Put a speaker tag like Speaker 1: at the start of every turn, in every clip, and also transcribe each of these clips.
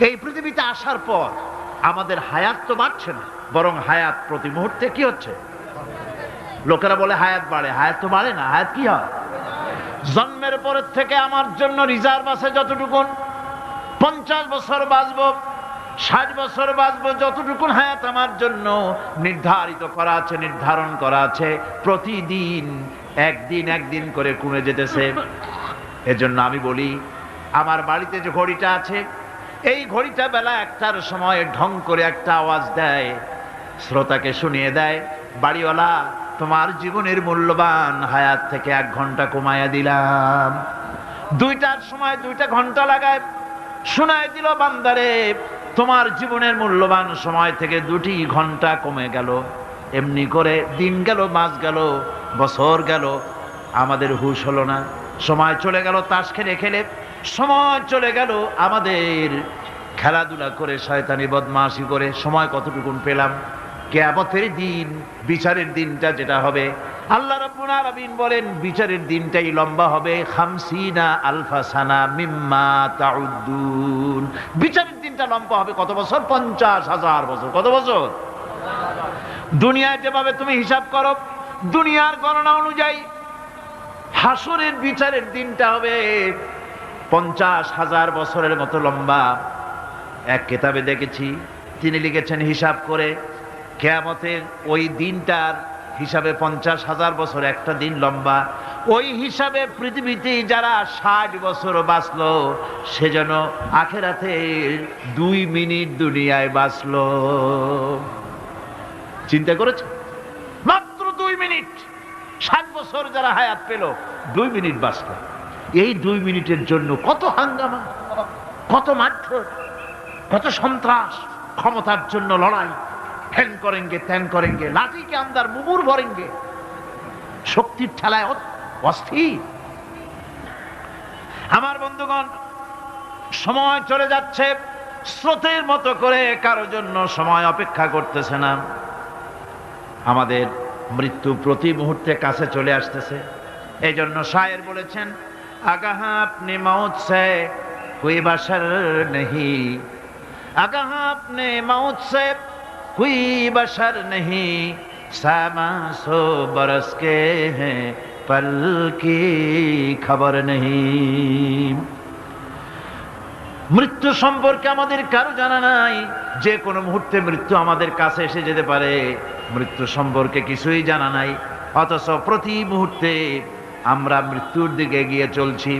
Speaker 1: এই পৃথিবীতে আসার পর আমাদের হায়াত তো বাড়ছে না, বরং হায়াত প্রতি মুহূর্তে কি হচ্ছে? লোকেরা বলে হায়াত বাড়ে, হায়াত তো বাড়ে না, হায়াত কি হয়? জন্মের পরের থেকে আমার জন্য রিজার্ভ আছে যতটুকুন, 50 বছর বাঁচবো, 60 বছর বাঁচবো, যতটুকুন হায়াত আমার জন্য নির্ধারিত করা আছে, নির্ধারণ করা আছে, প্রতিদিন একদিন একদিন করে কমে যেতেছে। এজন্য আমি বলি, আমার বাড়িতে যে ঘড়িটা আছে, এই ঘড়িটা বেলা 1টার সময় ঢং করে একটা আওয়াজ দেয়, শ্রোতাকে শুনিয়ে দেয়, বাড়িওয়ালা তোমার জীবনের মূল্যবান হায়াত থেকে 1 ঘন্টা কমায়া দিলাম। 2টার সময় 2টা ঘন্টা লাগায় শোনায় দিল, বান্দারে তোমার জীবনের মূল্যবান সময় থেকে 2টি ঘন্টা কমে গেল। এমনি করে দিন গেল, মাস গেল, বছর গেল, আমাদের হুঁশ হলো না। সময় চলে গেল তাস খেলে খেলে, সময় চলে গেল আমাদের খেলাধুলা করে, শয়তানি বদমাশি করে। সময় কতটুকুন পেলাম? কিয়ামতের দিন, বিচারের দিনটা যেটা হবে, আল্লাহ রাব্বুল আলামিন বলেন বিচারের দিনটাই লম্বা হবে 50 আলফা সানা মিম্মা তাউদ্দুন। বিচারের দিনটা লম্বা হবে কত বছর? 50,000 বছর। কত বছর? দুনিয়ায় যেভাবে তুমি হিসাব করো, দুনিয়ার গণনা অনুযায়ী হাসরের বিচারের দিনটা হবে 50,000 বছরের মতো লম্বা। এক কিতাবে দেখেছি, তিনি লিখেছেন হিসাব করে, কিয়ামতের ওই দিনটার হিসাবে 50,000 বছর একটা দিন লম্বা। ওই হিসাবে পৃথিবীতে যারা 60 বছর বাঁচলো, সেজন্য আখেরাতে 2 মিনিট দুনিয়ায় বাঁচলো। চিন্তা করেছে? মাত্র 2 মিনিট। 60 বছর যারা হায়াত পেল, 2 মিনিট বাঁচলো। এই 2 মিনিটের জন্য কত হাঙ্গামা, কত মারধর, কত সন্ত্রাস, ক্ষমতার জন্য লড়াই, ফ্যান করেঙ্গে ত্যান করেঙ্গে, লাঠিকে আন্দার মুগুর ভরেঙ্গে, শক্তির ঠেলায় অস্থির। আমার বন্ধুগণ, সময় চলে যাচ্ছে স্রোতের মতো করে, কারো জন্য সময় অপেক্ষা করতেছে না। আমাদের মৃত্যু প্রতি মুহূর্তে কাছে চলে আসতেছে। এই জন্য শায়ের বলেছেন, আগাহা আপনি মৌত সে কোই বাশার নেহি, আগাহা আপনি মৌত সে कोई बशर नहीं, सामा सो बरस के हैं पल की खबर नहीं। মৃত্যু সম্পর্কে আমাদের কারো জানা নাই, যে কোনো মুহূর্তে মৃত্যু আমাদের কাছে এসে যেতে পারে। মৃত্যু সম্পর্কে কিছুই জানা নাই, অথচ প্রতি মুহূর্তে আমরা মৃত্যুর দিকে এগিয়ে চলছি।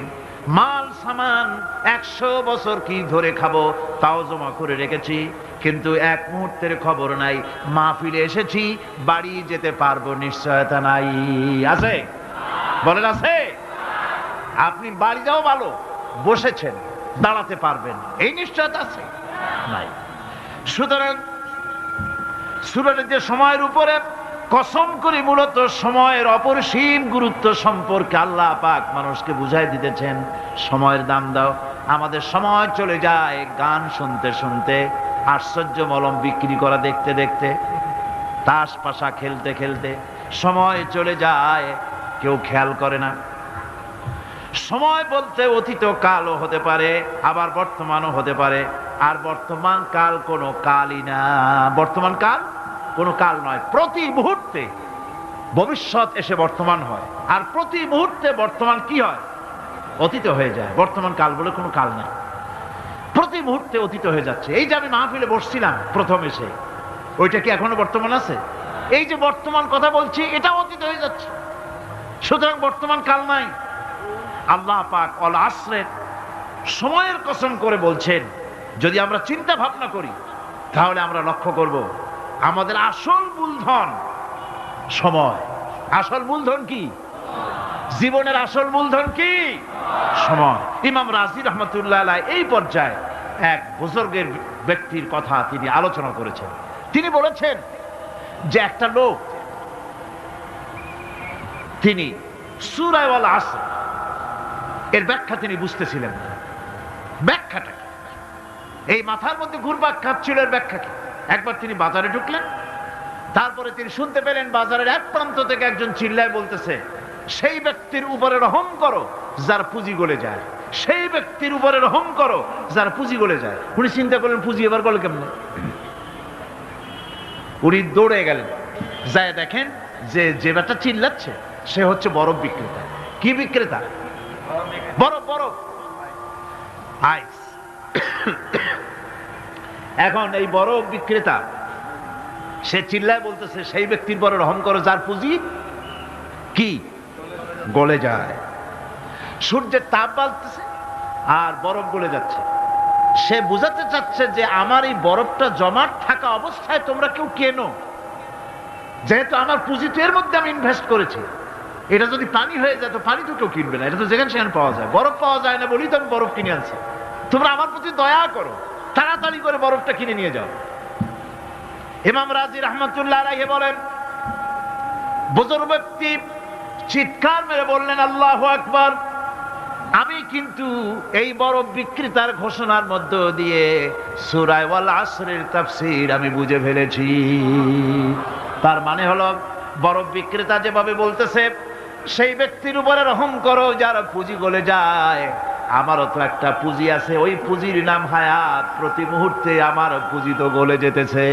Speaker 1: মাল সামান 100 বছর কি ধরে খাবো তাও জমা করে রেখেছি, কিন্তু এক মুহূর্তের খবর নাই। মাহফিলে এসেছি, বাড়ি যেতে পারবো নিশ্চয়তা নাই। আছে? বলেন আছে? আপনি বাড়ি যাও ভালো, বসেছেন, দাঁড়াতে পারবেন, এই নিশ্চয়তা আছে? নাই। সুতরাং সূরার যে সময়ের উপরে কসম করে মূলত সময়ের অপরিসীম গুরুত্ব সম্পর্কে আল্লাহ পাক মানুষকে বুঝাই দিতেছেন। সময়ের দাম দাও। আমাদের সময় চলে যায় গান শুনতে শুনতে, আশ্চর্য মলম বিক্রি করা দেখতে দেখতে, তাস পাশা খেলতে খেলতে সময় চলে যায়, কেউ খেয়াল করে না। সময় বলতে অতীত কালও হতে পারে, আবার বর্তমানও হতে পারে। আর বর্তমান কাল কোনো কালই না। বর্তমান কাল কোনো কাল নয়। প্রতি মুহূর্তে ভবিষ্যৎ এসে বর্তমান হয়, আর প্রতি মুহূর্তে বর্তমান কি হয়? অতীত হয়ে যায়। বর্তমান কাল বলে কোনো কাল নাই, প্রতি মুহূর্তে অতীত হয়ে যাচ্ছে। এই যে আমি মাহফিলে বসছিলাম প্রথম এসে, ওইটা কি এখনো বর্তমান আছে? এই যে বর্তমান কথা বলছি, এটা অতীত হয়ে যাচ্ছে। সুতরাং বর্তমান কাল নাই। আল্লাহ পাক অল আসরের সময়ের কসম করে বলছেন। যদি আমরা চিন্তা ভাবনা করি, তাহলে আমরা লক্ষ্য করব আমাদের আসল মূলধন সময়। আসল মূলধন কি? জীবনের আসল মূলধন কি? সময়। ইমাম রাজি রহমতুল্লাহ আলাইহি এই পর্যায়ে এক বুজুর্গের ব্যক্তির কথা তিনি আলোচনা করেছেন। তিনি বলেছেন যে একটা লোক, তিনি সূরা আল আসর এর ব্যাখ্যা তিনি বুঝতেছিলেন না। ব্যাখ্যাটা এই মাথার মধ্যে ঘুরপাক খাচ্ছিল, এর ব্যাখ্যা কি? একবার তিনি বাজারে ঢুকলেন, তারপরে তিনি শুনতে পেলেন বাজারের এক প্রান্ত থেকে একজন চিল্লায় বলতেছে, সেই ব্যক্তির উপরে রহম করো যার পুঁজি গলে যায়, সেই ব্যক্তির উপরে রহম করো যার পুঁজি গলে যায়। উনি চিন্তা করলেন পুঁজি এবার গলে কেমনে, উনি দৌড়ে গেলেন, যায় দেখেন যে ব্যাটা চিল্লাচ্ছে সে হচ্ছে বরফ বিক্রেতা। কি বিক্রেতা? বরফ, বরফ, আইস। এখন এই বরফ বিক্রেতা সে চিল্লায় বলতেছে সেই ব্যক্তির পরে রহম করো যার পুঁজি কি গলে যায়। সূর্যের তাপ বাড়তেছে আর বরফ গলে যাচ্ছে। সে বুঝাতে চাচ্ছে যে আমার এই বরফটা জমাট থাকা অবস্থায় তোমরা কেউ কেনো, যেহেতু আমার পুঁজি তো এর মধ্যে আমি ইনভেস্ট করেছি। এটা যদি পানি হয়ে যায় তো পানি তো কেউ কিনবে না, এটা তো যেখানে সেখানে পাওয়া যায়। বরফ পাওয়া যায় না বলেই তো আমি বরফ কিনে আনছি। তোমরা আমার প্রতি দয়া করো, তাড়াতাড়ি করে বরফটা কিনে নিয়ে যাও। ইমাম রাজি রহমাতুল্লাহ আলাইহি বলেন, বুজুর্গ ব্যক্তি চিৎকার মেরে বললেন আল্লাহু আকবার, আমি কিন্তু এই বরফ বিক্রেতার ঘোষণার মধ্য দিয়ে সূরা ওয়াল আসরের তাফসীর আমি বুঝে ফেলেছি। তার মানে হলো বরফ বিক্রেতা যেভাবে বলতেছে সেই ব্যক্তির উপরে রহম করো যার পুঁজি গলে যায়, আমারও তো একটা পুঁজি আছে, ওই পুঁজির নাম হায়াত। প্রতি মুহূর্তে আমার পুঁজি তো গলে যেতেছে,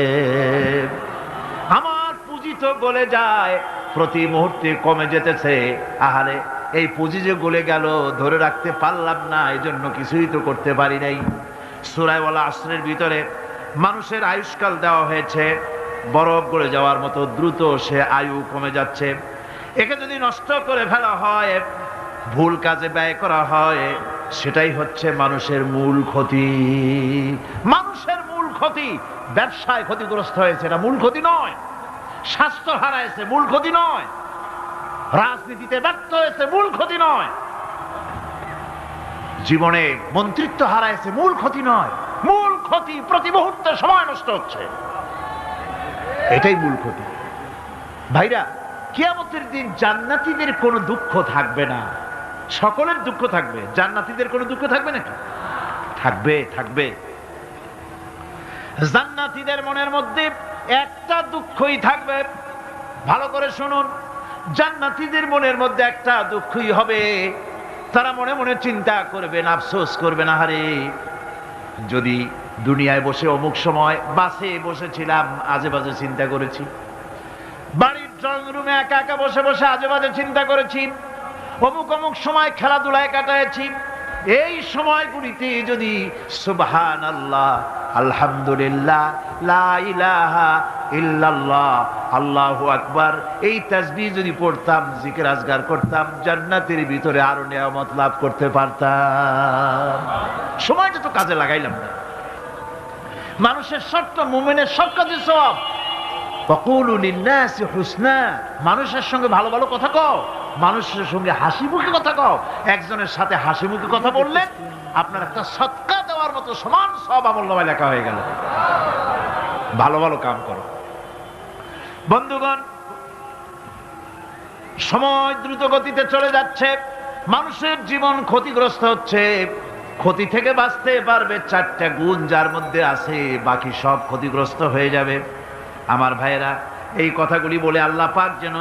Speaker 1: আমার পুঁজি তো গলে যায়, প্রতি মুহূর্তে কমে যেতেছে। আহারে এই পুঁজি যে গলে গেল ধরে রাখতে পারলাম না, এই জন্য কিছুই তো করতে পারি নাই। সূরা ওয়াল আসরের ভিতরে মানুষের আয়ুষ্কাল দেওয়া হয়েছে বরফ গলে যাওয়ার মতো দ্রুত সে আয়ু কমে যাচ্ছে। একে যদি নষ্ট করে ফেলা হয়, ভুল কাজে ব্যয় করা হয়, সেটাই হচ্ছে মানুষের মূল ক্ষতি। মানুষের মূল ক্ষতি। ব্যবসায় ক্ষতিগ্রস্ত হয়েছে, এটা মূল ক্ষতি নয়। স্বাস্থ্য হারাইছে, মূল ক্ষতি নয়। রাজনীতিতে ব্যর্থ হয়েছে, মূল ক্ষতি নয়। জীবনে মন্ত্রিত্ব হারাইছে, মূল ক্ষতি নয়। মূল ক্ষতি প্রতি মুহূর্তে সময় নষ্ট হচ্ছে, এটাই মূল ক্ষতি। ভাইরা, কিয়ামতের দিন জান্নাতীদের কোনো দুঃখ থাকবে না, সকলের দুঃখ থাকবে। জান্নাতীদের কোনো দুঃখ থাকবে নাকি? থাকবে, থাকবে। জান্নাতীদের মনের মধ্যে একটা দুঃখই থাকবে। ভালো করে শুনুন, জান্নাতীদের মনের মধ্যে একটা দুঃখই হবে। তারা মনে মনে চিন্তা করবেন, আফসোস করবেন, আহারে যদি দুনিয়ায় বসে অমুক সময় বাসে বসেছিলাম আজে বাজে চিন্তা করেছি, বাড়ির ড্রয়িং রুমে একা একা বসে বসে আজে বাজে চিন্তা করেছি, অমুক অমুক সময় খেলাধুলায় কাটাইছি, এই সময়গুলিতে যদি সুবহানাল্লাহ, আলহামদুলিল্লাহ, লা ইলাহা ইল্লাল্লাহ, আল্লাহু আকবার এই তাসবিহ যদি পড়তাম, জিকির আজগার করতাম, জান্নাতের ভিতরে আরো নিয়ামত লাভ করতে পারতাম। সময়টা তো কাজে লাগাইলাম না। মানুষের শর্ত, মুমিনের সব কাজে সওয়াব। ওয়াকুলু লিন-নাসি হুসনা, মানুষের সঙ্গে ভালো ভালো কথা কও, মানুষের সঙ্গে হাসি মুখে কথা কও। একজনের সাথে হাসি মুখে কথা বললে আপনার একটা সদকা দেওয়ার মতো সমান সব আমলনামায় লেখা হয়ে গেল। ভালো ভালো কাম করো। বন্ধুগণ, সময় দ্রুত গতিতে চলে যাচ্ছে, মানুষের জীবন ক্ষতিগ্রস্ত হচ্ছে। ক্ষতি থেকে বাঁচতে পারবে 4টা গুণ যার মধ্যে আছে, বাকি সব ক্ষতিগ্রস্ত হয়ে যাবে। আমার ভাইয়েরা, এই কথাগুলি বলে আল্লাহ পাক যেন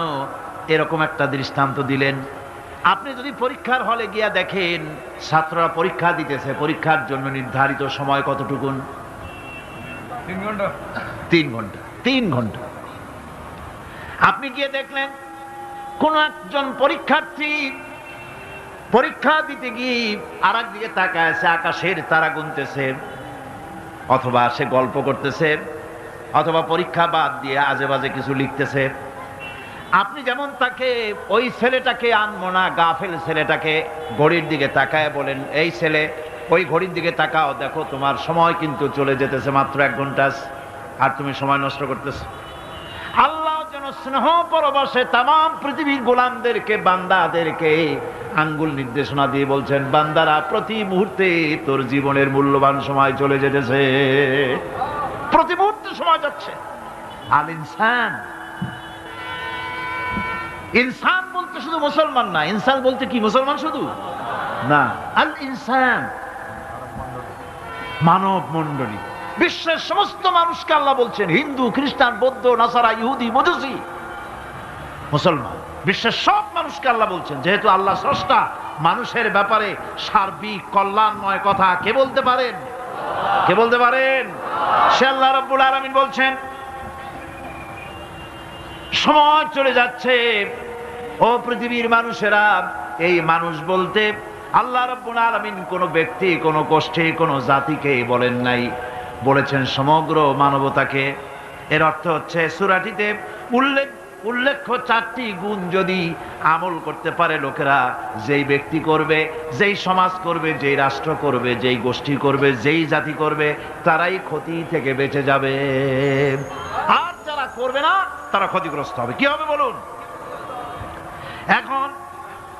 Speaker 1: এরকম একটা দৃষ্টান্ত দিলেন। আপনি যদি পরীক্ষার হলে গিয়া দেখেন ছাত্ররা পরীক্ষা দিতেছে, পরীক্ষার জন্য নির্ধারিত সময় কতটুকুন? 3 ঘন্টা। 3 ঘন্টা, 3 ঘন্টা। আপনি গিয়ে দেখলেন কোন একজন পরীক্ষার্থী পরীক্ষা দিতে গিয়ে আর একদিকে তাকায় আছে, আকাশের তারা গুনতেছে, অথবা সে গল্প করতেছে, অথবা পরীক্ষা বাদ দিয়ে আজে বাজে কিছু লিখতেছে। আপনি যেমন তাকে, ওই ছেলেটাকে আনবো না, গাফেল ছেলেটাকে ঘড়ির দিকে তাকায় বলেন, এই ছেলে ওই ঘড়ির দিকে তাকাও, দেখো তোমার সময় কিন্তু চলে যেতেছে মাত্র 1 ঘন্টা, আর তুমি সময় নষ্ট করতেছো। আল্লাহ যেন স্নেহ পরবশে তামাম পৃথিবীর গোলামদেরকে, বান্দাদেরকে আঙ্গুল নির্দেশনা দিয়ে বলছেন, বান্দারা প্রতি মুহূর্তে তোর জীবনের মূল্যবান সময় চলে যেতেছে, প্রতি মুহূর্তে সময় যাচ্ছে। আল ইনসান, ইনসান বলতে শুধু মুসলমান না, ইনসান বলতে কি মুসলমান শুধু না, আল ইনসান মানব মণ্ডলী, বিশ্বের সমস্ত মানুষকে আল্লাহ বলছেন, হিন্দু, খ্রিস্টান, বৌদ্ধ, নাসারা, ইহুদি, মজুসি, মুসলমান, বিশ্বের সব মানুষকে আল্লাহ বলছেন। যেহেতু আল্লাহ স্রষ্টা, মানুষের ব্যাপারে সার্বিক কল্যাণময় কথা কে বলতে পারেন? কে বলতে পারেন? সে আল্লাহ রাব্বুল আলামিন বলছেন, সময় চলে যাচ্ছে ও পৃথিবীর মানুষেরা, এই মানুষ বলতে আল্লাহ রাব্বুল আলামিন কোন ব্যক্তি, কোন গোষ্ঠী, কোন জাতিকে বলেন নাই, বলেছেন সমগ্র মানবতাকে। এর অর্থ হচ্ছে সূরাটিতে উল্লেখ্য 4টি গুণ যদি আমল করতে পারে লোকেরা, যেই ব্যক্তি করবে, যেই সমাজ করবে, যেই রাষ্ট্র করবে, যেই গোষ্ঠী করবে, যেই জাতি করবে, তারাই ক্ষতি থেকে বেঁচে যাবে। আর যারা করবে না তারা ক্ষতিগ্রস্ত হবে। কি হবে বলুন? এখন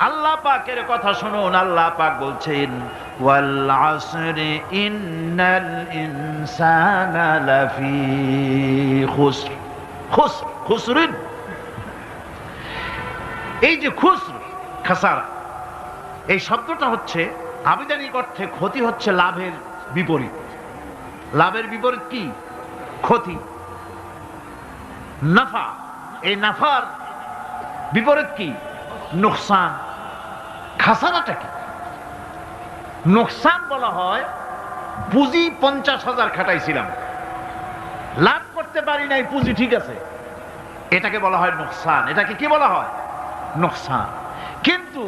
Speaker 1: আল্লাহ পাকের কথা শুনুন। আল্লাহ পাক বলছেন, ওয়াল আসরি ইন্নাল ইনসানা লাফি খুসর। খুসর, খুসরিন, এই যে খুসর, খাসারা, এই শব্দটা হচ্ছে আবিধানিক অর্থে ক্ষতি হচ্ছে লাভের বিপরীত। লাভের বিপরীত কি? ক্ষতি। নাফা, এই নাফার বিপরীত কি? নোকসান। খাসারাটা কি? নোকসান বলা হয় পুঁজি 50,000 খাটাইছিলাম, লাভ করতে পারি নাই, পুঁজি ঠিক আছে, এটাকে বলা হয় নোকসান। এটাকে কি বলা হয়? নোকসান। কিন্তু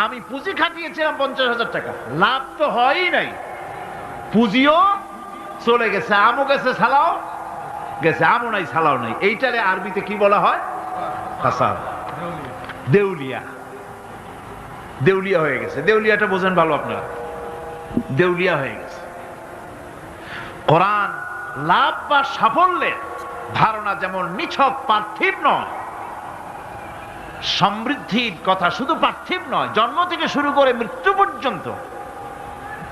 Speaker 1: আমি পুঁজি খাটিয়েছিলাম 50,000 টাকা, লাভ তো হয়ই নাই, পুঁজিও চলে গেছে, আমও গেছে, সালাও গেছে, আমও নাই, সালাও নাই। এইটারে আরবিতে কি বলা হয়? খাসার, দেউলিয়া। দেউলিয়া হয়ে গেছে। দেউলিয়াটা বোঝেন ভালো আপনারা, দেউলিয়া হয়ে গেছে। কোরআন লাভ বা সাফল্যের ধারণা যেমন নিছক পার্থিব নয়, সমৃদ্ধির কথা শুধু পার্থিব নয়, জন্ম থেকে শুরু করে মৃত্যু পর্যন্ত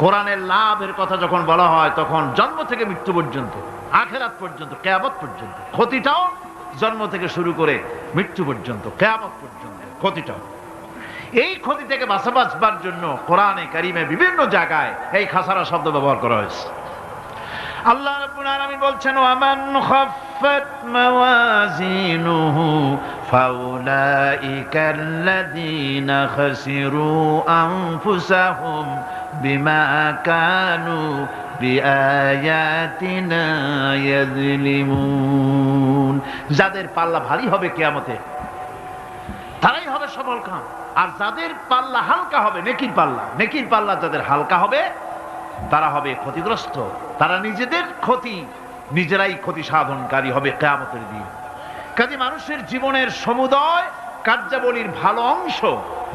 Speaker 1: কোরআনের লাভের কথা যখন বলা হয় তখন জন্ম থেকে মৃত্যু পর্যন্ত, আখিরাত পর্যন্ত, কিয়ামত পর্যন্ত। ক্ষতিটাও জন্ম থেকে শুরু করে মৃত্যু পর্যন্ত, কিয়ামত পর্যন্ত ক্ষতিটাও। এই ক্ষতি থেকে বাঁচবার জন্য কোরআনে কারিমে বিভিন্ন জায়গায় এই খাসারা শব্দ ব্যবহার করা হয়েছে। আল্লাহ রাব্বুল আলামিন বলছেন, ওয়ামান খাফফাত মাওয়াজিনুহু ফাউলাইকাল্লাযীনা খাসিরু আনফুসাহুম বিমা কানু বিআয়াতিনা ইয়াযলিমুন। যাদের পাল্লা ভারী হবে কিয়ামতে তারাই হবে সফলকাম, আর যাদের পাল্লা হালকা হবে, নেকির পাল্লা, নেকির পাল্লা যাদের হালকা হবে তারা হবে ক্ষতিগ্রস্ত। তারা নিজেদের ক্ষতি নিজেরাই ক্ষতি সাধনকারী হবে কিয়ামতের দিন। কাজে মানুষের জীবনের সমুদয় কার্যাবলীর ভালো অংশ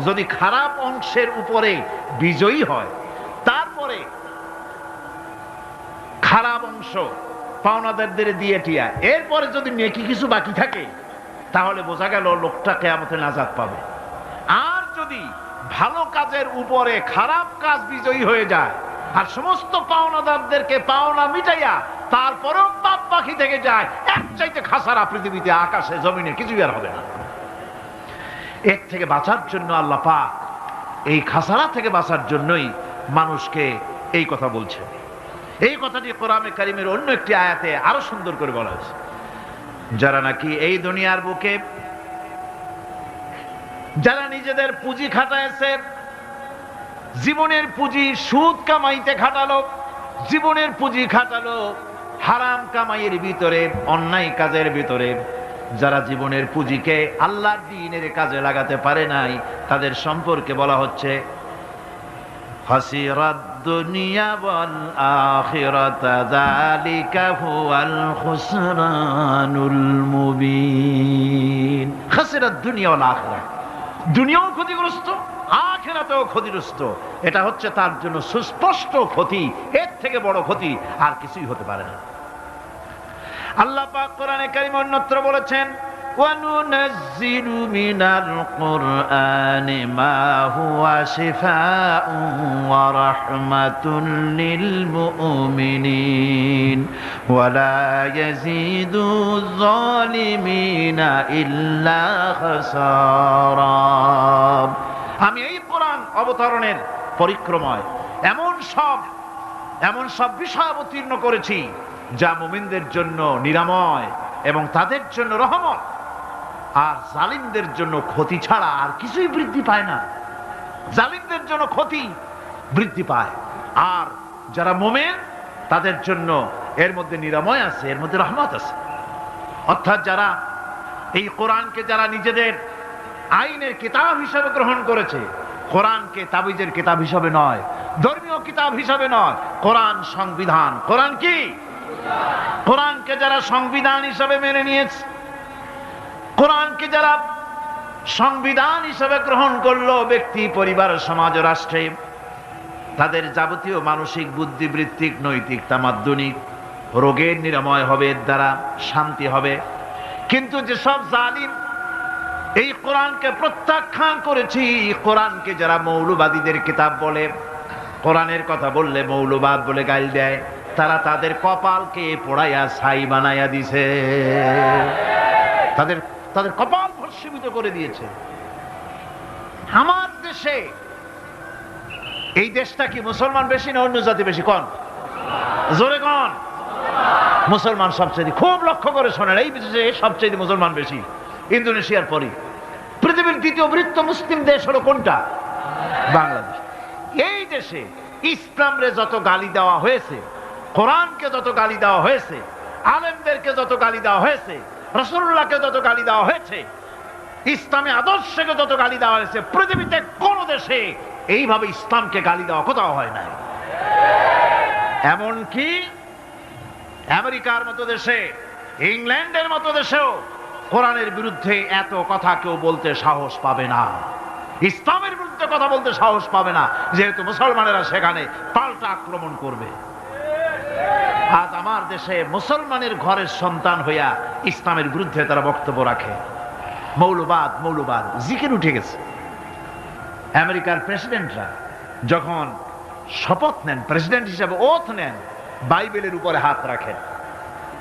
Speaker 1: যদি খারাপ অংশের উপরে বিজয়ী হয়, তারপরে খারাপ অংশ পাওনাদারদের দিয়ে টিয়া, এরপরে যদি নেকি কিছু বাকি থাকে, তাহলে বোঝা গেল লোকটা কিয়ামতে নাজাত পাবে। আর যদি ভালো কাজের উপরে খারাপ কাজ বিজয়ী হয়ে যায় আর সমস্ত পাওনাদারদেরকে পাওনা মিটাইয়া তারপরেও পাপ বাকি থেকে যায়, এক চাইতে খাসারা পৃথিবীতে, আকাশে, জমিনে কিছুই আর হবে না। এর থেকে বাঁচার জন্য আল্লাহ পাক, এই খাসারা থেকে বাঁচার জন্যই মানুষকে এই কথা বলছে। এই কথাটি কোরআনে কারিমের অন্য একটি আয়াতে আরো সুন্দর করে বলা হয়েছে। যারা নাকি এই দুনিয়ার বুকে, যারা নিজেদের পুঁজি খাটাইছে, জীবনের পুঁজি সুদ কামাইতে খাটালো, জীবনের পুঁজি খাটালো হারাম কামাইয়ের ভিতরে, অন্যায় কাজের ভিতরে, যারা জীবনের পুঁজিকে আল্লাহর দ্বীনের কাজে লাগাতে পারে নাই, তাদের সম্পর্কে বলা হচ্ছে খাসিরাদ দুনিয়া ওয়াল আখিরাতা যালিকা হুয়াল খুসরানুল মুবিন। খাসিরাদ দুনিয়া ওয়াল আখিরা, দুনিয়াও ক্ষতিগ্রস্ত, আখিরাতেও ক্ষতিগ্রস্ত। এটা হচ্ছে তার জন্য সুস্পষ্ট ক্ষতি, এর থেকে বড় ক্ষতি আর কিছুই হতে পারে না। আল্লাহ পাক কোরআনে কারীমে অন্যত্র বলেছেন, وَنُنَزِّلُ مِنَ الْقُرْآنِ مَا هُوَ شِفَاءٌ وَرَحْمَةٌ لِّلْمُؤْمِنِينَ وَلَا يَزِيدُ الظَّالِمِينَ إِلَّا خَسَارًا। আমি এই কোরআন অবতরণের পরিক্রমায় এমন সব বিষয় অবতীর্ণ করেছি যা মুমিনদের জন্য নিরাময় এবং তাদের জন্য রহমত, আর জালিমদের জন্য ক্ষতি ছাড়া আর কিছুই বৃদ্ধি পায় না। জালিমদের জন্য ক্ষতি বৃদ্ধি পায়। আর যারা মুমিন তাদের জন্য এর মধ্যে নিরাময় আছে, এর মধ্যে রহমত আছে। অর্থাৎ যারা এই কোরআনকে যারা নিজেদের আইনের কিতাব হিসাবে গ্রহণ করেছে, কোরআনকে তাবিজের কিতাব হিসাবে নয়, ধর্মীয় কিতাব হিসাবে নয়, কোরআন সংবিধান। কোরআন কি? কোরআনকে যারা সংবিধান হিসাবে মেনে নিয়েছে, কোরআনকে যারা সংবিধান হিসাবে গ্রহণ করলো, ব্যক্তি, পরিবার, সমাজ, রাষ্ট্রে তাদের যাবতীয় মানসিক, বুদ্ধিবৃত্তিক, নৈতিক, তামাদ্দুনিক রোগের নিরাময় হবে, এর দ্বারা শান্তি হবে। কিন্তু যেসব জালিম এই কোরআনকে প্রত্যাখ্যান করেছি, কোরআনকে যারা মৌলবাদীদের কিতাব বলে, কোরআনের কথা বললে মৌলবাদ বলে গাল দেয়, তারা তাদের কপালকে পোড়াইয়া ছাই বানাইয়া দিছে, তাদের তাদের কপাল ভস্মীভূত করে দিয়েছে। আমার দেশে, এই দেশটা কি মুসলমান বেশি না অন্য জাতি বেশি? কোন? জোরে কোন? মুসলমান সবচেয়ে। খুব লক্ষ্য করে শোনেন, এই দেশে সবচেয়ে মুসলমান বেশি, ইন্দোনেশিয়ার পরে। পৃথিবীর দ্বিতীয় বৃহত্তম মুসলিম দেশ হলো কোনটা? বাংলাদেশ। এই দেশে ইসলামরে যত গালি দেওয়া হয়েছে, কোরআনকে যত গালি দেওয়া হয়েছে, আলেমদেরকে যত গালি দেওয়া হয়েছে, রাসূলুল্লাহকে যত গালি দেওয়া হয়েছে, ইসলামী আদর্শকে যত গালি দেওয়া হয়েছে, পৃথিবীতে কোন দেশে এইভাবে ইসলামকে গালি দেওয়া কোথাও হয় নাই। এমনকি আমেরিকার মতো দেশে, ইংল্যান্ডের মতো দেশেও কোরআনের বিরুদ্ধে এত কথা কেউ বলতে সাহস পাবে না, ইসলামের বিরুদ্ধে কথা বলতে সাহস পাবে না, যেহেতু মুসলমানেরা সেখানে পাল্টা আক্রমণ করবে। আজ আমার দেশে মুসলমানের ঘরের সন্তান হইয়া ইসলামের বিরুদ্ধে তারা বক্তব্য রাখে। মৌলবাদ, মৌলবাদ জিকির উঠে গেছে। আমেরিকার প্রেসিডেন্টরা যখন শপথ নেন, প্রেসিডেন্ট হিসেবে ওথ নেন, বাইবেলের উপরে হাত রাখেন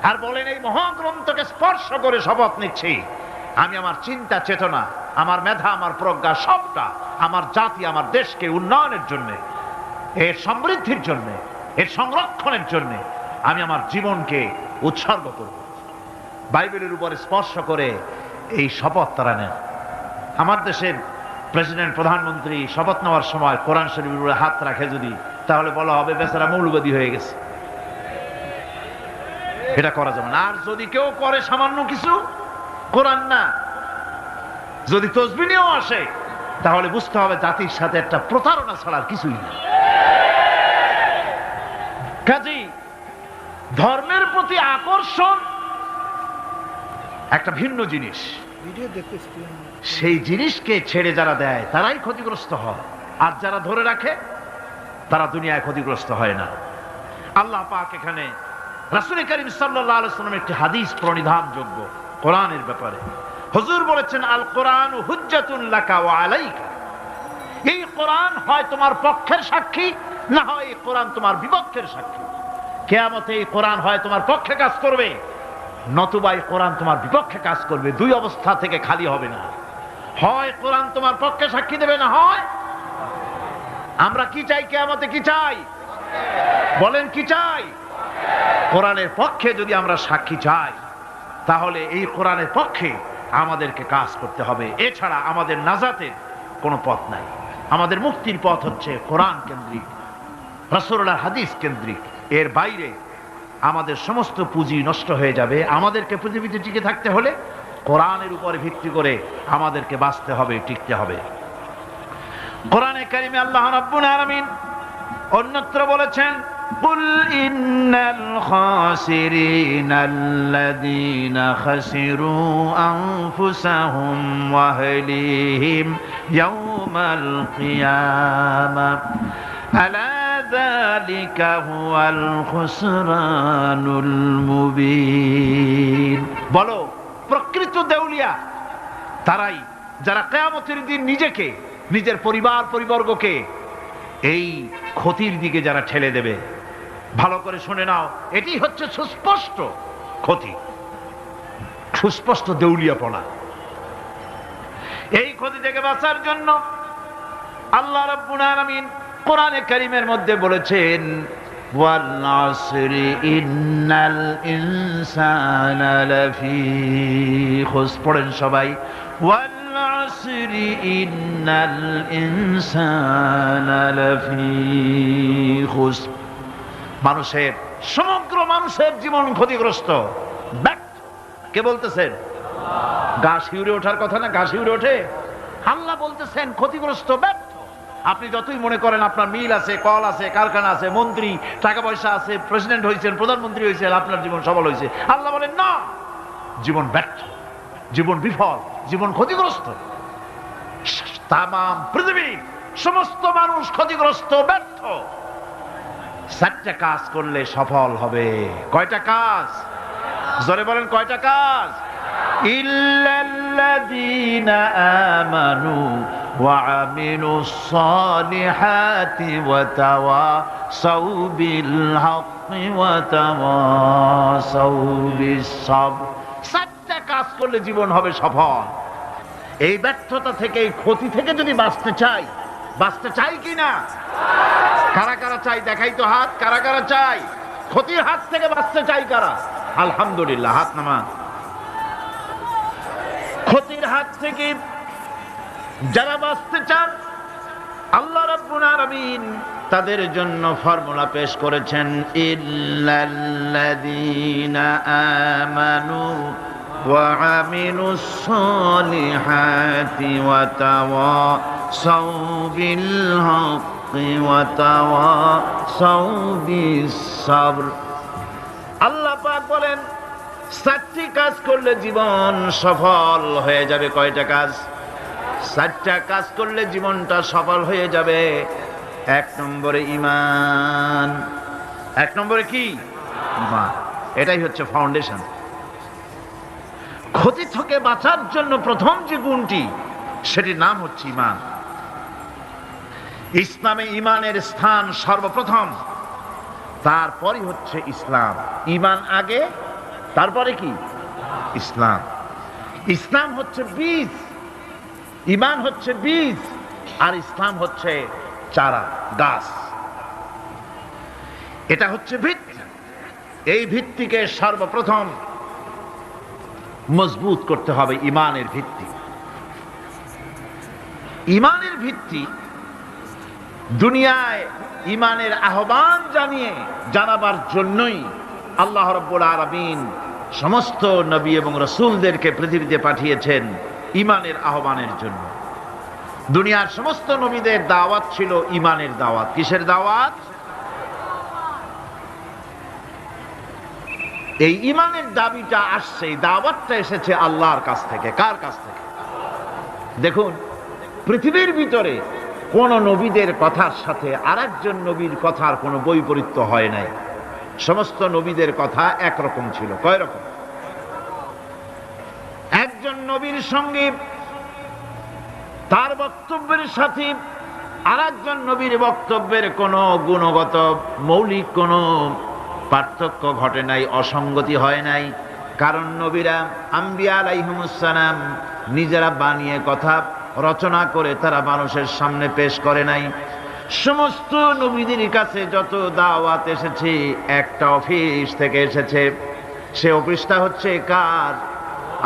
Speaker 1: আর বলেন, এই মহাগ্রন্থকে স্পর্শ করে শপথ নিচ্ছি, আমি আমার চিন্তা চেতনা, আমার মেধা, আমার প্রজ্ঞা সবটা আমার জাতি, আমার দেশকে উন্নয়নের জন্য, এর সমৃদ্ধির জন্য, এর সংরক্ষণের জন্য আমি আমার জীবনকে উৎসর্গ করব। বাইবেলের উপরে স্পর্শ করে এই শপথ তারা নেন। আমার দেশের প্রেসিডেন্ট, প্রধানমন্ত্রী শপথ নেওয়ার সময় কোরআন শরীফের উপরে হাত রাখে যদি, তাহলে বলা হবে বেচারা মৌলবাদী হয়ে গেছে। এটা করা যাবে না। আর যদি কেউ করে সামান্য কিছু, কোরআন না, যদি তসবিহ নিয়েও আসে, তাহলে বুঝতে হবে জাতির সাথে একটা প্রতারণা ছাড়া আর কিছুই না। কাজেই ধর্মের প্রতি আকর্ষণ একটা ভিন্ন জিনিস, সেই জিনিসকে ছেড়ে যারা দেয় তারাই ক্ষতিগ্রস্ত হয়, আর যারা ধরে রাখে তারা দুনিয়ায় ক্ষতিগ্রস্ত হয় না। আল্লাহ পাক এখানে রাসূল করিম সাল্লাল্লাহু আলাইহি ওয়াসাল্লাম একটি হাদিস প্রণিধানযোগ্য কোরআনের ব্যাপারে। হুজুর বলেছেন, আল কোরআন হুজ্জাতুন লাকা ওয়া আলাইকা। এই কোরআন হয় তোমার পক্ষের সাক্ষী, না হয় এই কোরআন তোমার বিপক্ষের সাক্ষী। কিয়ামতে এই কোরআন হয় তোমার পক্ষে কাজ করবে, নতুবা এই কোরআন তোমার বিপক্ষে কাজ করবে। দুই অবস্থা থেকে খালি হবে না। হয় কোরআন তোমার পক্ষে সাক্ষী দেবে, না হয় আমরা কি চাই? কিয়ামতে কি চাই? বলেন কি চাই? কোরআনের পক্ষে যদি আমরা সাক্ষী চাই, তাহলে এই কোরআনের পক্ষে আমাদেরকে কাজ করতে হবে। এছাড়া আমাদের নাজাতের কোনো পথ নাই। আমাদের মুক্তির পথ হচ্ছে কোরআন কেন্দ্রিক, রাসূলুল্লাহর হাদিস কেন্দ্রিক। এর বাইরে আমাদের সমস্ত পুঁজি নষ্ট হয়ে যাবে। আমাদেরকে পৃথিবীতে টিকে থাকতে হলে কোরআনের উপরে ভিত্তি করে আমাদেরকে বাঁচতে হবে, টিকতে হবে। কোরআনে কারিমে আল্লাহ রাব্বুল আলামিন অন্যত্র বলেছেন, কুল ইন্নাল খাসিরিনাল্লাযীনা খাসিরু আনফুসাহুম ওয়া আহলিহিম ইয়াওমাল কিয়ামাহ আলা যালিকা হুয়াল খুসরানুল মুবিন। বলো, প্রকৃত দেউলিয়া তারাই যারা কিয়ামতের দিন নিজেকে, নিজের পরিবার পরিবর্গকে এই ক্ষতির দিকে যারা ঠেলে দেবে। ভালো করে শুনে নাও, এটি হচ্ছে সুস্পষ্ট ক্ষতি, সুস্পষ্ট দেউলিয়াপনা। এই ক্ষতি থেকে বাঁচার জন্য আল্লাহ রাব্বুল আলামিন কোরআনে কারীমের মধ্যে বলেছেন, ওয়াল আসরি ইন্নাল ইনসানা লাফি খুসর। পড়েন সবাই, ওয়াল আসরি ইন্নাল ইনসানা লাফি খুসর। মানুষের, সমগ্র মানুষের জীবন ক্ষতিগ্রস্ত, ব্যর্থ। কে বলতেছেন? গা শিউরে ওঠার কথা না? গা শিউরে ওঠে? আল্লাহ বলতেছেন ক্ষতিগ্রস্ত, ব্যর্থ। আপনি যতই মনে করেন আপনার মিল আছে, কল আছে, কারখানা আছে, মন্ত্রী, টাকা পয়সা আছে, প্রেসিডেন্ট হয়েছেন, প্রধানমন্ত্রী হয়েছেন, আপনার জীবন সফল হয়েছে, আল্লাহ বলেন না, জীবন ব্যর্থ, জীবন বিফল, জীবন ক্ষতিগ্রস্ত। তাম পৃথিবীর সমস্ত মানুষ ক্ষতিগ্রস্ত, ব্যর্থ। 4টা কাজ করলে সফল হবে। কয়টা কাজ? জোরে বলেন, কয়টা কাজ? ইল্লাল্লাযীনা আমানু ওয়া আমিলুস সালিহাতি ওয়া তাওয়াসাউ বিল হাক্কি ওয়া তাওয়াসাউ বিস সাবর। 4টা কাজ করলে জীবন হবে সফল। এই ব্যর্থতা থেকে, এই ক্ষতি থেকে যদি বাঁচতে চাই কি না? কারা কারা চাই? দেখাই তো হাত। কারা কারা চাই? ক্ষতির হাত থেকে বাঁচতে চাই কারা? আলহামদুলিল্লাহ, হাত নামান। ক্ষতির হাত থেকে যারা বাঁচতে চান, আল্লাহ রাব্বুল আলামিন তাদের জন্য ফর্মুলা পেশ করেছেন, ইল্লাল্লাযীনা আমানু ওয়া আমিলুস সালিহাতি ওয়া তাওয়াসাউ বিল হাক্কি ওয়া তাওয়াসাউ বিস সাবর। আল্লাহ পাক বলেন 4টি কাজ করলে জীবন সফল হয়ে যাবে। কয়টা কাজ? 4টা কাজ করলে জীবনটা সফল হয়ে যাবে। 1 নম্বরে ঈমান। 1 নম্বরে কি? ঈমান। এটাই হচ্ছে ফাউন্ডেশন। ক্ষতি থেকে বাঁচার জন্য প্রথম যে গুণটি, সেটির নাম হচ্ছে ঈমান। ইসলামে ঈমানের স্থান সর্বপ্রথম, তারপরই হচ্ছে ইসলাম। ঈমান আগে, তারপরে কি? ইসলাম। ইসলাম হচ্ছে বীজ, ঈমান হচ্ছে বীজ, আর ইসলাম হচ্ছে চারা, গাছ। এটা হচ্ছে ভিত্তি। এই ভিত্তিকে সর্বপ্রথম মজবুত করতে হবে। ঈমানের ভিত্তি, ঈমানের ভিত্তি দুনিয়ায় ঈমানের আহ্বান জানাবার জন্যই আল্লাহ রাব্বুল আলামিন সমস্ত নবী এবং রাসূলদেরকে পৃথিবীতে পাঠিয়েছেন ঈমানের আহ্বানের জন্য। দুনিয়ার সমস্ত নবীদের দাওয়াত ছিল ঈমানের দাওয়াত। কিসের দাওয়াত? এই ঈমানের দাবিটা আসছে, এই দাওয়াতটা এসেছে আল্লাহর কাছ থেকে। কার কাছ থেকে? দেখুন, পৃথিবীর ভিতরে কোন নবীদের কথার সাথে আরেকজন নবীর কথার কোনো বৈপরীত্য হয় নাই। সমস্ত নবীদের কথা একরকম ছিল। কয় রকম? একজন নবীর সঙ্গে তার বক্তব্যের সাথে আরেকজন নবীর বক্তব্যের কোনো গুণগত মৌলিক কোনো পার্থক্য ঘটে নাই, অসঙ্গতি হয় নাই। কারণ নবীরা, আম্বিয়া আলাইহিমুস সালাম, নিজেরা বানিয়ে কথা রচনা করে তারা মানুষের সামনে পেশ করে নাই। সমস্ত নবীদের কাছে যত দাওয়াত এসেছে, একটা অফিস থেকে এসেছে। সে অফিসটা হচ্ছে কার?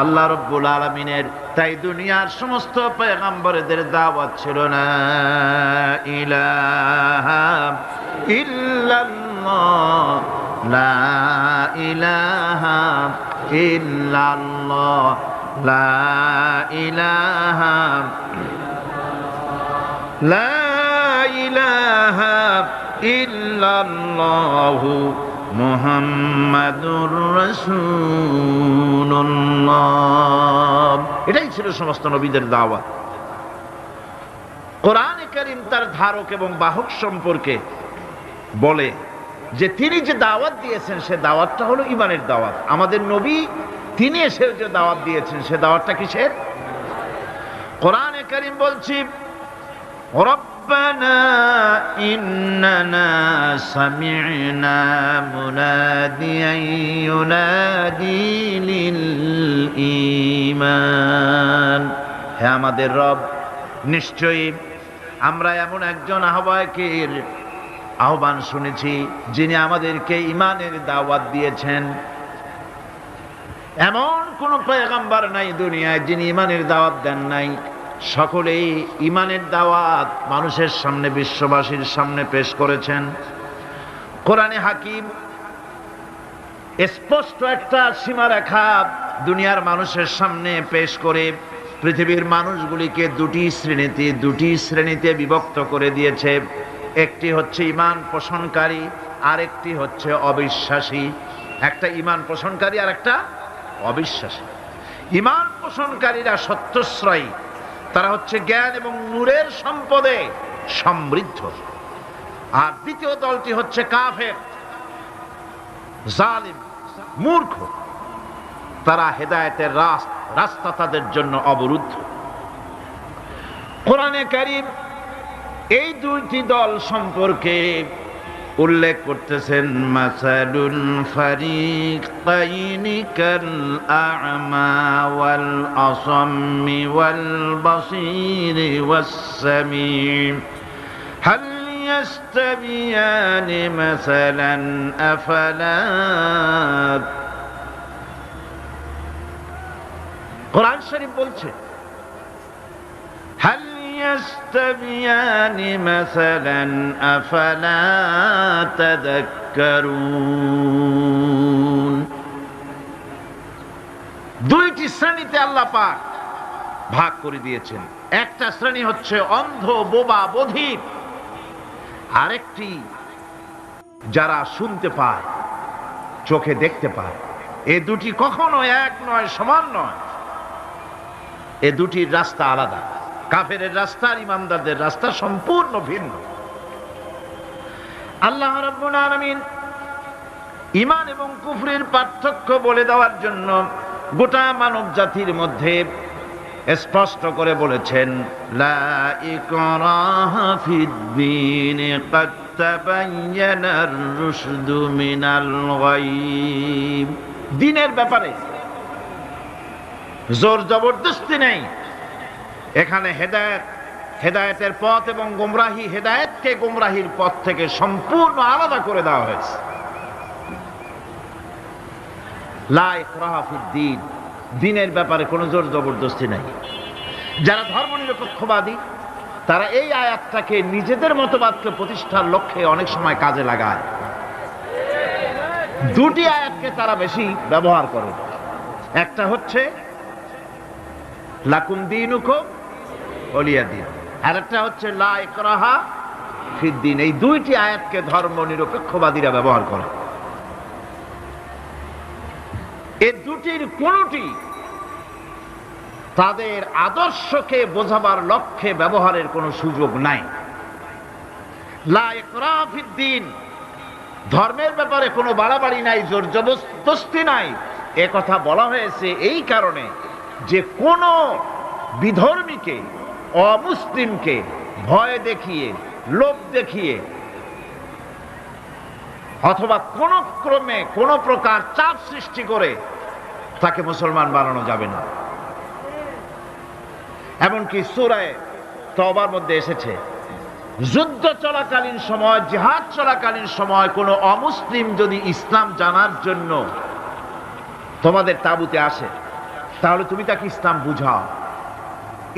Speaker 1: আল্লাহ রাব্বুল আলামিনের। তাই দুনিয়ার সমস্ত পয়গম্বরদের দাওয়াত ছিল না ইলাহা ইল্লাল্লাহ, লা ইলাহা ইল্লাল্লাহ, লা ইলাহা, লা ইলাহা ইল্লাল্লাহু মুহাম্মাদুর রাসূলুল্লাহ। এটাই ছিল সমস্ত নবীদের দাওয়াত। কোরআনে কারীম তার ধারক এবং বাহক সম্পর্কে বলে যে তিনি যে দাওয়াত দিয়েছেন সে দাওয়াতটা হলো ঈমানের দাওয়াত। আমাদের নবী তিনি এসে যে দাওয়াত দিয়েছেন সে দাওয়াতটা কিসের? কোরআনে কারীম বলছি, রব্বানা ইন্নানা সামি'না মুনাদিয়ান ইউনাদি লিল ঈমান। হে আমাদের রব, নিশ্চয়ই আমরা এমন একজন আহ্বায়কের আহ্বান শুনেছি যিনি আমাদেরকে ঈমানের দাওয়াত দিয়েছেন। এমন কোন পয়গম্বর নাই দুনিয়ায় যিনি ঈমানের দাওয়াত দেন নাই। সকলেই ঈমানের দাওয়াত মানুষের সামনে, বিশ্ববাসীর সামনে পেশ করেছেন। কোরআনে হাকিম স্পষ্ট একটা সীমারেখা দুনিয়ার মানুষের সামনে পেশ করে পৃথিবীর মানুষগুলিকে দুটি শ্রেণীতে বিভক্ত করে দিয়েছে। একটি হচ্ছে ঈমান পোষণকারী, আরেকটি হচ্ছে অবিশ্বাসী। একটা ঈমান পোষণকারী আর একটা অবিশ্বাসী। ঈমান পোষণকারীরা সত্যশ্রয়ী, তারা হচ্ছে জ্ঞান এবং নূরের সম্পদে সমৃদ্ধ। আর দ্বিতীয় দলটি হচ্ছে কাফের, জালিম, মূর্খ। তারা হেদায়েতের রাস্তা তাদের জন্য অবরুদ্ধ। কোরআনে কারীম এই দুইটি দল সম্পর্কে উল্লেখ করতেছেন, মাসালুল ফারিকাইনি কাল আ'মা ওয়াল আসাম্মি ওয়াল বাসীরি ওয়াস সামিম হাল ইয়াস্তাবিয়ানি মাসালান আফালা। কোরআন শরীফ বলছে, হাল ইয়াস্তাবিয়ানি মাসালান আফালা তাযাক্কারুন। দুইটি শ্রেণীতে আল্লাহ পাক ভাগ করে দিয়েছেন। একটা শ্রেণী হচ্ছে অন্ধ, বোবা, বধির। আরেকটি যারা শুনতে পায়, চোখে দেখতে পায়। এ দুটি কখনো এক নয়, সমান নয়। এ দুটির রাস্তা আলাদা। কাফেরের রাস্তা আর ইমানদারদের রাস্তা সম্পূর্ণ ভিন্ন। আল্লাহ রাব্বুল আলামিন ঈমান এবং কুফরের পার্থক্য বলে দেওয়ার জন্য গোটা মানব জাতির মধ্যে স্পষ্ট করে বলেছেন, লা ইকরাহা ফিদ-দীন ক্বাদ তাবায়্যানার রুশদু মিনাল গায়্। দ্বীনের ব্যাপারে জোর জবরদস্তি নেই। এখানে হেদায়েতের পথ এবং গোমরাহি, হেদায়েতকে গোমরাহির পথ থেকে সম্পূর্ণ আলাদা করে দেওয়া হয়েছে। লা ইকরাহা ফিদ-দীন, দ্বীনের ব্যাপারে কোনো জোর জবরদস্তি নাই। যারা ধর্মনিরপেক্ষবাদী তারা এই আয়াতটাকে নিজেদের মতবাদকে প্রতিষ্ঠার লক্ষ্যে অনেক সময় কাজে লাগায়। দুটি আয়াতকে তারা বেশি ব্যবহার করে। একটা হচ্ছে লাকুম দীনুকুম ওয়ালিয়া দীন, আর একটা হচ্ছে লা ইকরাহা ফিদ-দীন। এই দুইটি আয়াতকে ধর্মনিরপেক্ষবাদীরা ব্যবহার করে। এই দুটির কোনটি তাদের আদর্শকে বোঝাবার লক্ষ্যে ব্যবহারের কোনো সুযোগ নাই। লা ইকরাহা ফিদ-দীন, ধর্মের ব্যাপারে কোনো বাড়াবাড়ি নাই, জোর জবরদস্তি নাই। এ কথা বলা হয়েছে এই কারণে যে কোন বিধর্মীকে, অমুসলিমকে ভয় দেখিয়ে, লোভ দেখিয়ে অথবা কোন ক্রমে কোন প্রকার চাপ সৃষ্টি করে তাকে মুসলমান বানানো যাবে না। এমনকি সূরা তওবার মধ্যে এসেছে, যুদ্ধ চলাকালীন সময়, জিহাদ চলাকালীন সময় কোন অমুসলিম যদি ইসলাম জানার জন্য তোমাদের তাঁবুতে আসে, তাহলে তুমি তাকে ইসলাম বুঝাও।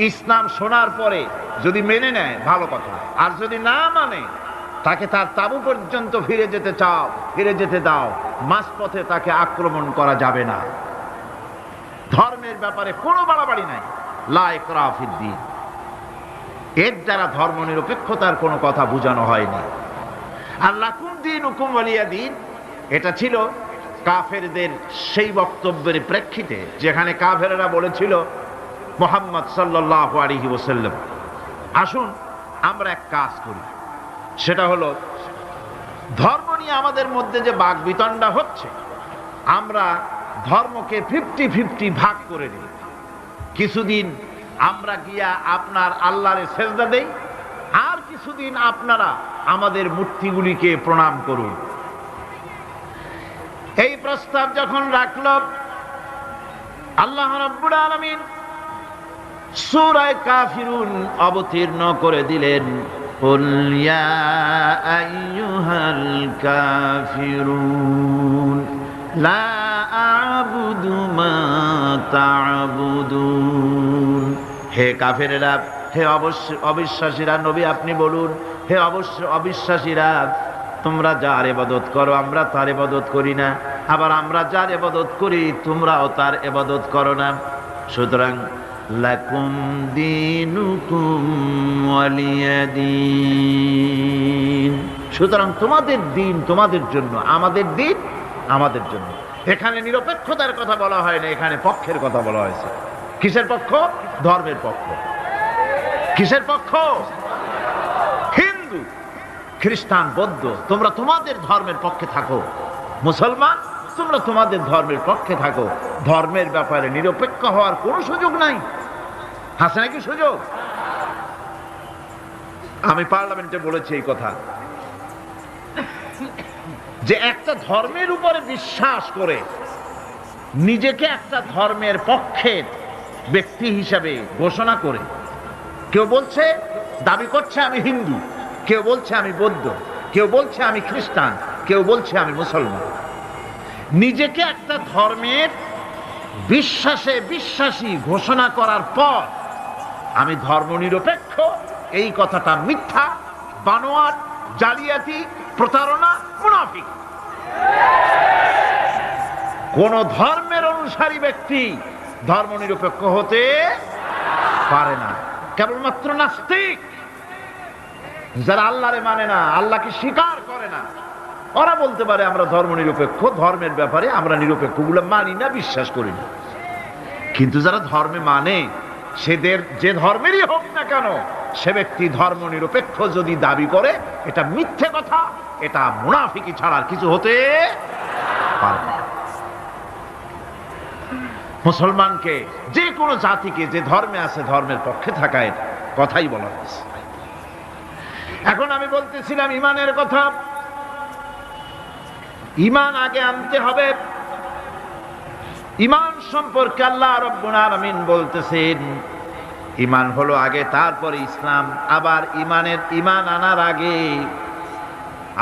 Speaker 1: ইসলাম শোনার পরে যদি মেনে নেয় ভালো কথা, আর যদি না মানে তাকে তার তাঁবু পর্যন্ত ফিরে যেতে দাও। মাঝপথে তাকে আক্রমণ করা যাবে না। ধর্মের ব্যাপারে কোনো বাড়াবাড়ি নাই। লা ইকরাহা ফিদ-দীন, এর দ্বারা ধর্মনিরপেক্ষতার কোনো কথা বোঝানো হয়নি। আর লাকুম দীনুকুম ওয়ালিয়া দীন, এটা ছিল কাফেরদের সেই বক্তব্যের প্রেক্ষিতে যেখানে কাফেররা বলেছিল মুহাম্মদ সাল্লাল্লাহু আলাইহি ওয়াসাল্লাম, আসুন আমরা এক কাজ করি, সেটা হলো ধর্ম নিয়ে আমাদের মধ্যে যে বাকবিতণ্ডা হচ্ছে, আমরা ধর্মকে 50-50 ভাগ করে নিই। কিছুদিন আমরা গিয়া আপনার আল্লাহরে সেজদা দেই, আর কিছুদিন আপনারা আমাদের মূর্তিগুলিকে প্রণাম করুন। এই প্রস্তাব যখন রাখল, আল্লাহ রাব্বুল আলামিন সূরা কাফিরুন অবতীর্ণ করে দিলেন, কুল ইয়া আইয়ুহাল কাফিরুন লা আ'বুদু মা তা'বুদুন হে কাফেরেরা, হে অবিশ্বাসীরা, নবী আপনি বলুন, হে অবিশ্বাসীরা, তোমরা যার ইবাদত করো আমরা তার ইবাদত করি না, আবার আমরা যার ইবাদত করি তোমরাও তার ইবাদত করো না। সুতরাং লাকুম দীনুকুম ওয়ালিয়া দীন, সুতরাং তোমাদের দিন তোমাদের জন্য, আমাদের দিন আমাদের জন্য। এখানে নিরপেক্ষতার কথা বলা হয় না, এখানে পক্ষের কথা বলা হয়েছে। কিসের পক্ষ? ধর্মের পক্ষ। কিসের পক্ষ? হিন্দু, খ্রিস্টান, বৌদ্ধ, তোমরা তোমাদের ধর্মের পক্ষে থাকো। মুসলমান, তোমরা তোমাদের ধর্মের পক্ষে থাকো। ধর্মের ব্যাপারে নিরপেক্ষ হওয়ার কোনো সুযোগ নাই। আছে নাকি সুযোগ? আমি পার্লামেন্টে বলেছি এই কথা, যে একটা ধর্মের উপরে বিশ্বাস করে নিজেকে একটা ধর্মের পক্ষের ব্যক্তি হিসাবে ঘোষণা করে, কেউ বলছে, দাবি করছে আমি হিন্দু, কেউ বলছে আমি বৌদ্ধ, কেউ বলছে আমি খ্রিস্টান, কেউ বলছে আমি মুসলমান, নিজেকে একটা ধর্মের বিশ্বাসে বিশ্বাসী ঘোষণা করার পর আমি ধর্মনিরপেক্ষ, এই কথাটা মিথ্যা, বানোয়াট, জালিয়াতি, প্রতারণা, মুনাফিক। কোন ধর্মের অনুসারী ব্যক্তি ধর্মনিরপেক্ষ হতে পারে না। কেবলমাত্র নাস্তিক, যারা আল্লাহরে মানে না, আল্লাহকে স্বীকার করে না, ওরা বলতে পারে আমরা ধর্মনিরপেক্ষ, ধর্মের ব্যাপারে আমরা নিরপেক্ষ, গুলো মানি না, বিশ্বাস করি না। কিন্তু যারা ধর্মে মানে, সেদের যে ধর্মেরই হোক না কেন, সে ব্যক্তি ধর্মনিরপেক্ষ যদি দাবি করে, এটা মিথ্যে কথা, এটা মুনাফিকি ছাড়া আর কিছু হতে পারে না। মুসলমানকে, যে কোনো জাতিকে যে ধর্মে আছে ধর্মের পক্ষে থাকার কথাই বলা হয়েছে। এখন আমি বলতেছিলাম ঈমানের কথা। ঈমান আগে আনতে হবে। ঈমান সম্পর্কে আল্লাহ রাব্বুল আলামিন বলতেছেন, ঈমান হলো আগে, তারপরে ইসলাম। আবার ঈমান আনার আগে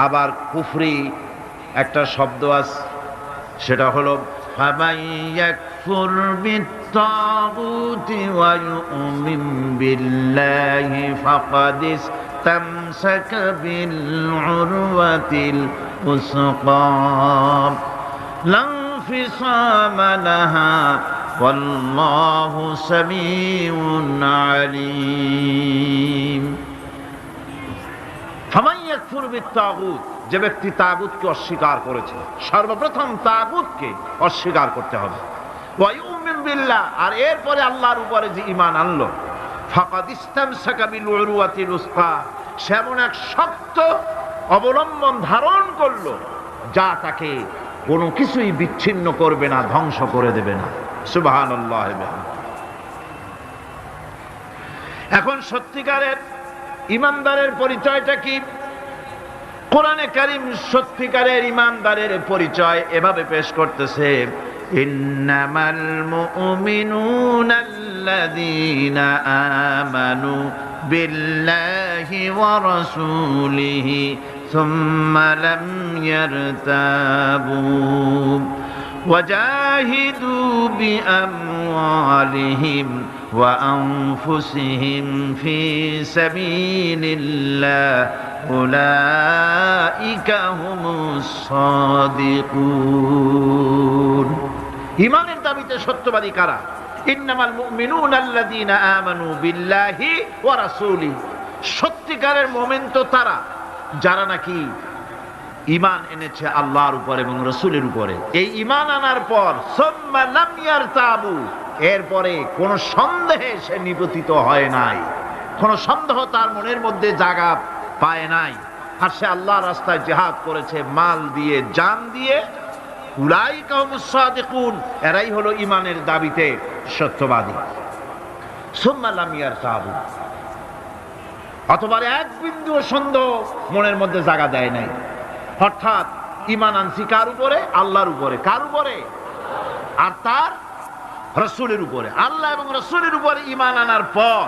Speaker 1: আবার কুফরি একটা শব্দ আছে, সেটা হলো ফামান ইয়াকফুর বিত্তাগুতি ওয়া ইউমিন বিল্লাহি ফাকাদ ইসতামসাকা বিল উরওয়াতিল উসকা লা ইনফিসামা লাহা ওয়াল্লাহু সামিউন আলীম। ফামান ইয়াকফুর বিত্তাগুত, যে ব্যক্তি তাগুতকে অস্বীকার করেছে, সর্বপ্রথম তাগুতকে অস্বীকার করতে হবে। ওয়া ইউমিন বিল্লাহ, আর এরপরে আল্লাহর উপরে যে ঈমান আনলো, ফাকাদ ইসতামসাকা বিল উরওয়াতিল উসকা, সে এমন এক শক্ত অবলম্বন ধারণ করলো যা তাকে কোনো কিছুই বিচ্ছিন্ন করবে না, ধ্বংস করে দেবে না। সুবহানাল্লাহ। এখন সত্যিকারের ঈমানদারের পরিচয়টা কি? কোরআনে কারীম সত্যিকারের ঈমানদারের পরিচয় এভাবে পেশ করতেছে, ইন্নামাল মুমিনুনা আল্লাযীনা আমানু বিল্লাহি ওয়া রাসূলিহি সুম্মা লাম ইয়ারতাবু ওয়াজাহিদু বিআমওয়ালিহিম ওয়া আনফুসিহিম ফি সাবিলিল্লাহ উলাইকা হুমুস সাদিকুন। ঈমানের দাবিতে সত্যবাদী কারা? ইন্নামাল মুমিনুনা আল্লাযীনা আমানু বিল্লাহি ওয়া রাসূলিহি, সত্যিকারের মুমিন তো তারা যারা নাকি ঈমান এনেছে আল্লাহর উপর এবং রাসূলের উপরে। এই ঈমান আনার পর সুম্মা লাম ইয়ারতাবু, এরপরে কোন সন্দেহে সে নিপতিত হয় নাই, কোন সন্দেহ তার মনের মধ্যে জায়গা পায় নাই, আর সে আল্লাহর রাস্তায় জিহাদ করেছে মাল দিয়ে, জান দিয়ে। উলাইকা হুমুস সাদিকুন, এরাই হলো ঈমানের দাবিতে সত্যবাদী। সুম্মা লাম ইয়ারতাবু, অথবা এক বিন্দু সন্দেহ মনের মধ্যে জায়গা দেয় নাই। অর্থাৎ ঈমান আনছি কার উপরে? আল্লাহর উপরে। কার উপরে? আর তার রাসূলের উপরে। আল্লাহ এবং রাসূলের উপরে ঈমান আনার পর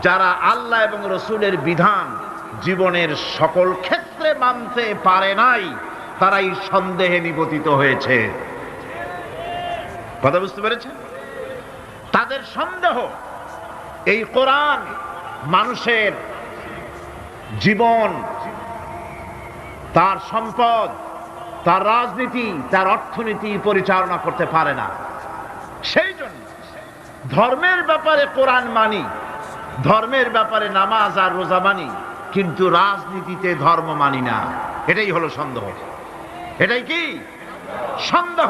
Speaker 1: যারা আল্লাহ এবং রাসূলের বিধান জীবনের সকল ক্ষেত্রে মানতে পারে নাই, তারাই সন্দেহে নিপতিত হয়েছে। কথা বুঝতে পেরেছেন? তাদের সন্দেহ এই কোরআন মানুষের জীবন, তার সম্পদ, তার রাজনীতি, তার অর্থনীতি পরিচালনা করতে পারে না। সেই জন্য ধর্মের ব্যাপারে কোরআন মানি, ধর্মের ব্যাপারে নামাজ আর রোজা মানি, কিন্তু রাজনীতিতে ধর্ম মানি না। এটাই হলো সন্দেহ। এটাই কি সন্দেহ,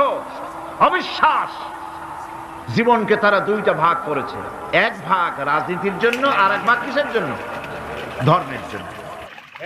Speaker 1: অবিশ্বাস। জীবনকে তারা দুইটা ভাগ করেছে, এক ভাগ রাজনীতির জন্য আর এক ভাগ কিসের জন্য? ধর্মের জন্য।